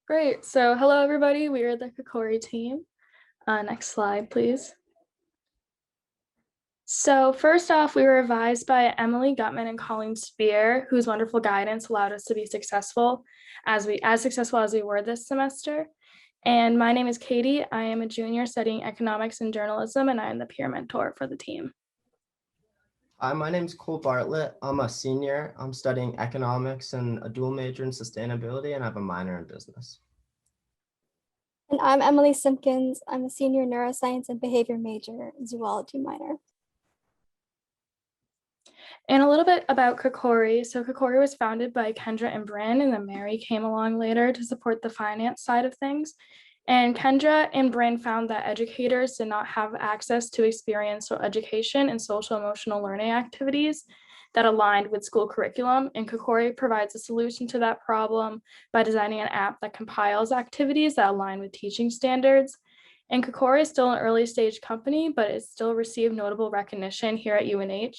Great. So hello, everybody. We are the Kikori team. Next slide, please. So first off, we were advised by Emily Gutman and Colleen Spear, whose wonderful guidance allowed us to be successful as successful as we were this semester. And my name is Katie. I am a junior studying economics and journalism, and I am the peer mentor for the team. Hi, my name is Cole Bartlett. I'm a senior. I'm studying economics and a dual major in sustainability, and I have a minor in business. And I'm Emily Simpkins. I'm a senior neuroscience and behavior major, zoology minor. And a little bit about Kikori. So Kikori was founded by Kendra and Bryn, and then Mary came along later to support the finance side of things. And Kendra and Bryn found that educators did not have access to experiential education and social emotional learning activities that aligned with school curriculum. And Kikori provides a solution to that problem by designing an app that compiles activities that align with teaching standards. And Kikori is still an early stage company, but it still received notable recognition here at UNH.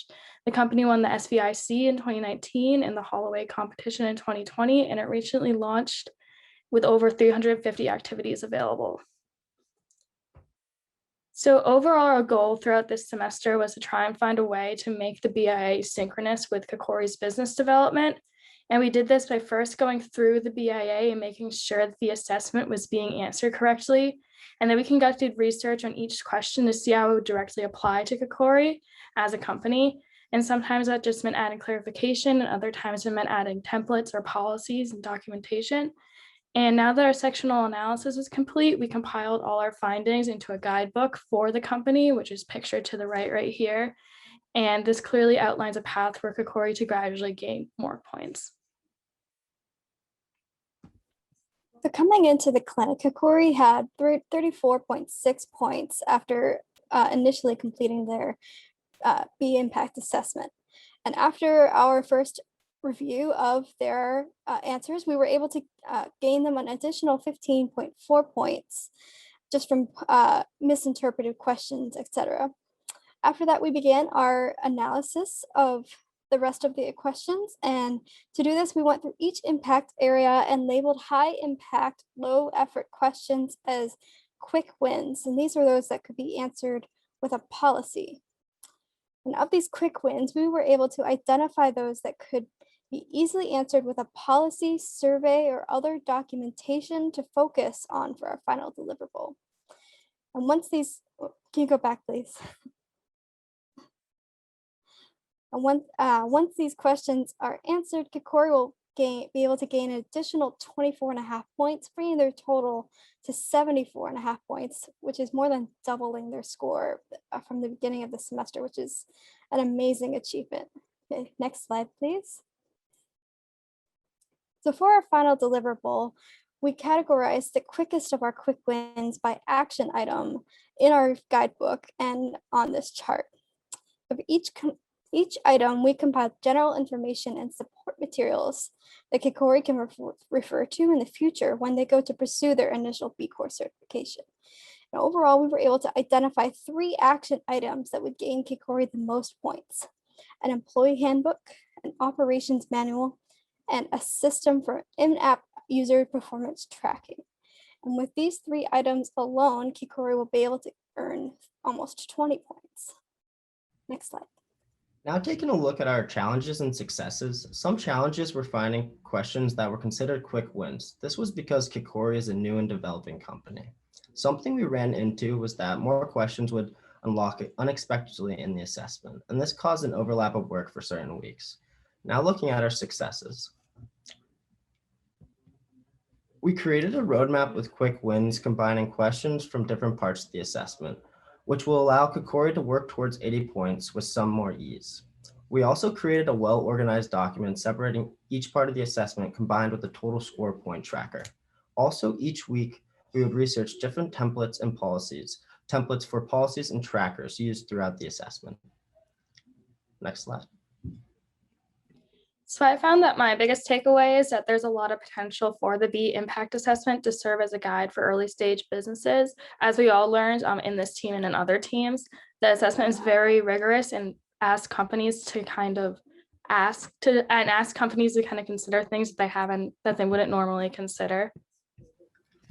The company won the SVIC in 2019 and the Holloway competition in 2020, and it recently launched with over 350 activities available. So overall, our goal throughout this semester was to try and find a way to make the BIA synchronous with Kikori's business development. And we did this by first going through the BIA and making sure that the assessment was being answered correctly. And then we conducted research on each question to see how it would directly apply to Kikori as a company. And sometimes that just meant adding clarification, and other times it meant adding templates or policies and documentation. And now that our sectional analysis is complete, we compiled all our findings into a guidebook for the company, which is pictured to the right here. And this clearly outlines a path for Kikori to gradually gain more points. So coming into the clinic, Kikori had 34.6 points after initially completing their B impact assessment. And after our first review of their answers, we were able to gain them an additional 15.4 points just from misinterpreted questions, etc. After that, we began our analysis of the rest of the questions. And to do this, we went through each impact area and labeled high impact, low effort questions as quick wins. And these are those that could be answered with a policy. And of these quick wins, we were able to identify those that could be easily answered with a policy, survey, or other documentation to focus on for our final deliverable. And once these, can you go back, please? And once these questions are answered, Kikori will be able to gain an additional 24.5 points, bringing their total to 74.5 points, which is more than doubling their score from the beginning of the semester, which is an amazing achievement. Okay, next slide, please. So for our final deliverable, we categorized the quickest of our quick wins by action item in our guidebook and on this chart. Of each item, we compiled general information and support materials that Kikori can refer to in the future when they go to pursue their initial B Corps certification. And overall, we were able to identify 3 action items that would gain Kikori the most points: an employee handbook, an operations manual, and a system for in-app user performance tracking. And with these 3 items alone, Kikori will be able to earn almost 20 points. Next slide. Now taking a look at our challenges and successes, some challenges were finding questions that were considered quick wins. This was because Kikori is a new and developing company. Something we ran into was that more questions would unlock unexpectedly in the assessment, and this caused an overlap of work for certain weeks. Now looking at our successes. We created a roadmap with quick wins combining questions from different parts of the assessment, which will allow Kikori to work towards 80 points with some more ease. We also created a well-organized document separating each part of the assessment combined with a total score point tracker. Also, each week, we would research different templates and templates for policies and trackers used throughout the assessment. Next slide. So I found that my biggest takeaway is that there's a lot of potential for the B impact assessment to serve as a guide for early stage businesses. As we all learned in this team and in other teams, the assessment is very rigorous and asks companies to kind of consider things that they wouldn't normally consider.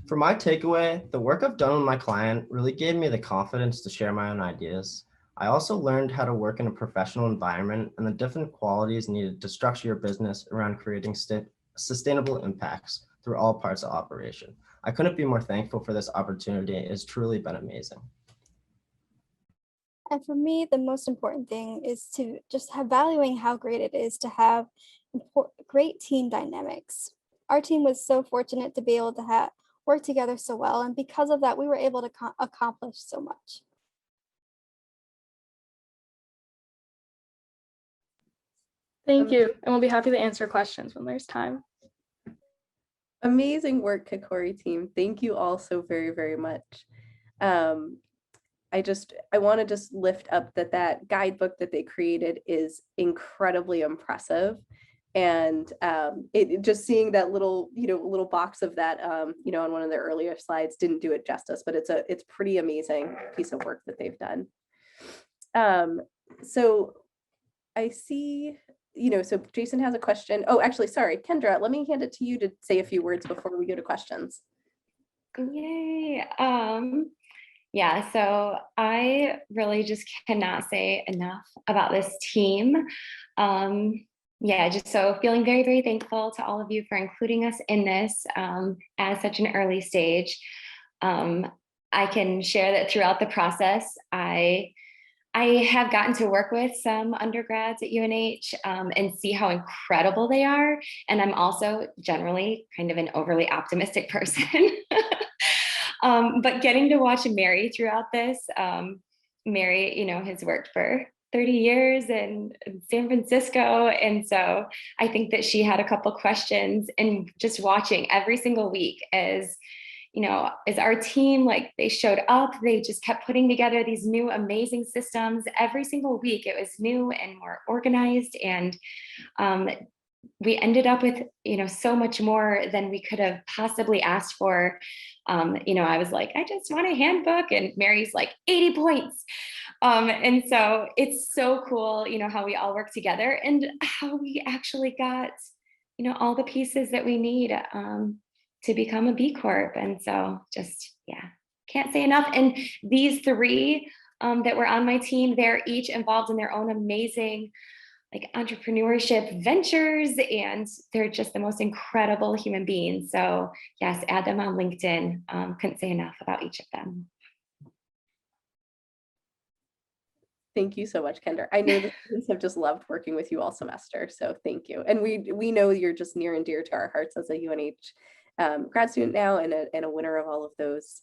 For my takeaway, the work I've done with my client really gave me the confidence to share my own ideas. I also learned how to work in a professional environment and the different qualities needed to structure your business around creating sustainable impacts through all parts of operation. I couldn't be more thankful for this opportunity. It's truly been amazing. And for me, the most important thing is to just have valuing how great it is to have great team dynamics. Our team was so fortunate to be able to work together so well. And because of that, we were able to accomplish so much. Thank you. And we'll be happy to answer questions when there's time. Amazing work, Kikori team. Thank you all so very, very much. I want to just lift up that guidebook that they created is incredibly impressive. And it just seeing that little box of that, on one of their earlier slides didn't do it justice, but it's pretty amazing piece of work that they've done. So I see, so Jason has a question. Oh, actually, sorry, Kendra, let me hand it to you to say a few words before we go to questions. Yay. Yeah, so I really just cannot say enough about this team. Yeah, just so feeling very, very thankful to all of you for including us in this at such an early stage. I can share that throughout the process, I have gotten to work with some undergrads at UNH and see how incredible they are. And I'm also generally kind of an overly optimistic person. But getting to watch Mary throughout this, Mary, has worked for 30 years in San Francisco. And so I think that she had a couple questions, and just watching every single week as our team, like, they showed up, they just kept putting together these new amazing systems every single week. It was new and more organized, and we ended up with so much more than we could have possibly asked for. I was like, I just want a handbook, and Mary's like 80 points. And so it's so cool, how we all work together and how we actually got all the pieces that we need to become a B Corp. And so just, can't say enough. And these three that were on my team, they're each involved in their own amazing entrepreneurship ventures, and they're just the most incredible human beings. So yes, add them on LinkedIn. Couldn't say enough about each of them. Thank you so much, Kendra. I know the students have just loved working with you all semester, so thank you. And we know you're just near and dear to our hearts as a UNH grad student now, and a winner of all of those,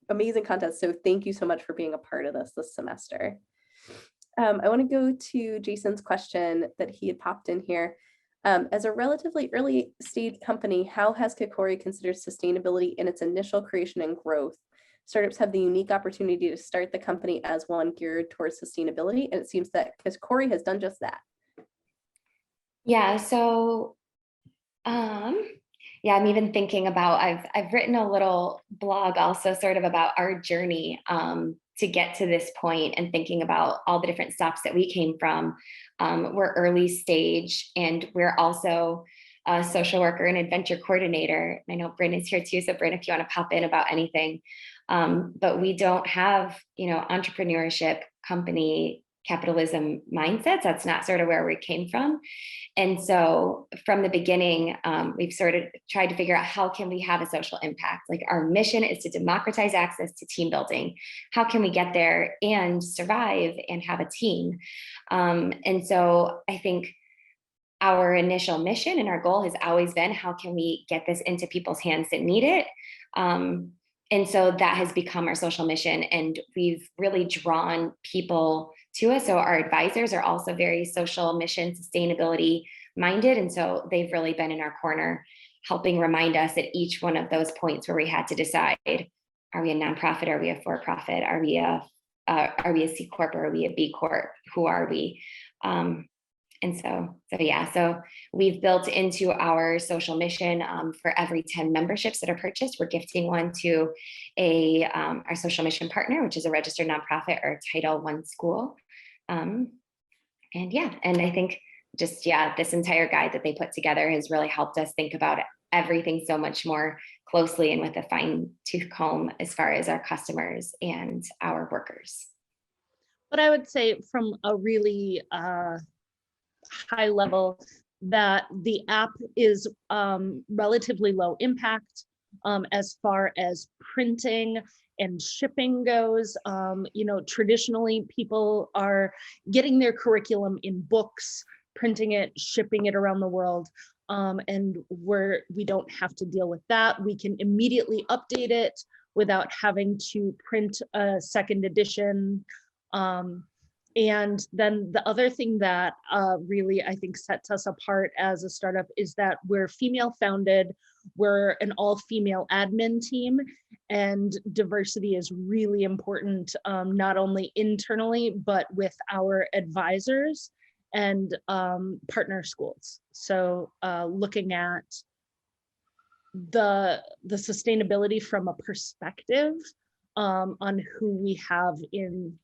amazing contests. So thank you so much for being a part of this semester. I want to go to Jason's question that he had popped in here. As a relatively early stage company, how has Kikori considered sustainability in its initial creation and growth? Startups have the unique opportunity to start the company as one geared towards sustainability, and it seems that Kikori has done just that. Yeah, so I'm even thinking about, I've written a little blog also sort of about our journey to get to this point, and thinking about all the different stops that we came from. We're early stage, and we're also a social worker and adventure coordinator. I know Bryn is here too, so Bryn, if you want to pop in about anything. But we don't have, entrepreneurship, company, capitalism mindsets. That's not sort of where we came from. And so from the beginning, we've sort of tried to figure out, how can we have a social impact? Like, our mission is to democratize access to team building. How can we get there and survive and have a team? And so I think our initial mission and our goal has always been, how can we get this into people's hands that need it? And so that has become our social mission, and we've really drawn people to us. So our advisors are also very social mission, sustainability minded. And so they've really been in our corner, helping remind us at each one of those points where we had to decide, are we a nonprofit? Are we a for-profit? Are we a C Corp? Or are we a B Corp? Who are we? And so we've built into our social mission, for every 10 memberships that are purchased, we're gifting one to our social mission partner, which is a registered nonprofit or Title I school. And I think just, this entire guide that they put together has really helped us think about everything so much more closely and with a fine tooth comb as far as our customers and our workers. But I would say from a really high level that the app is relatively low impact as far as printing and shipping goes. Traditionally people are getting their curriculum in books, printing it, shipping it around the world. And we don't have to deal with that. We can immediately update it without having to print a second edition. And then the other thing that really I think sets us apart as a startup is that we're female founded, we're an all-female admin team, and diversity is really important, not only internally, but with our advisors and partner schools. So looking at the sustainability from a perspective on who we have in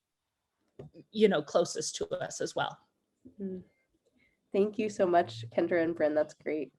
closest to us as well. Thank you so much, Kendra and Bryn. That's great.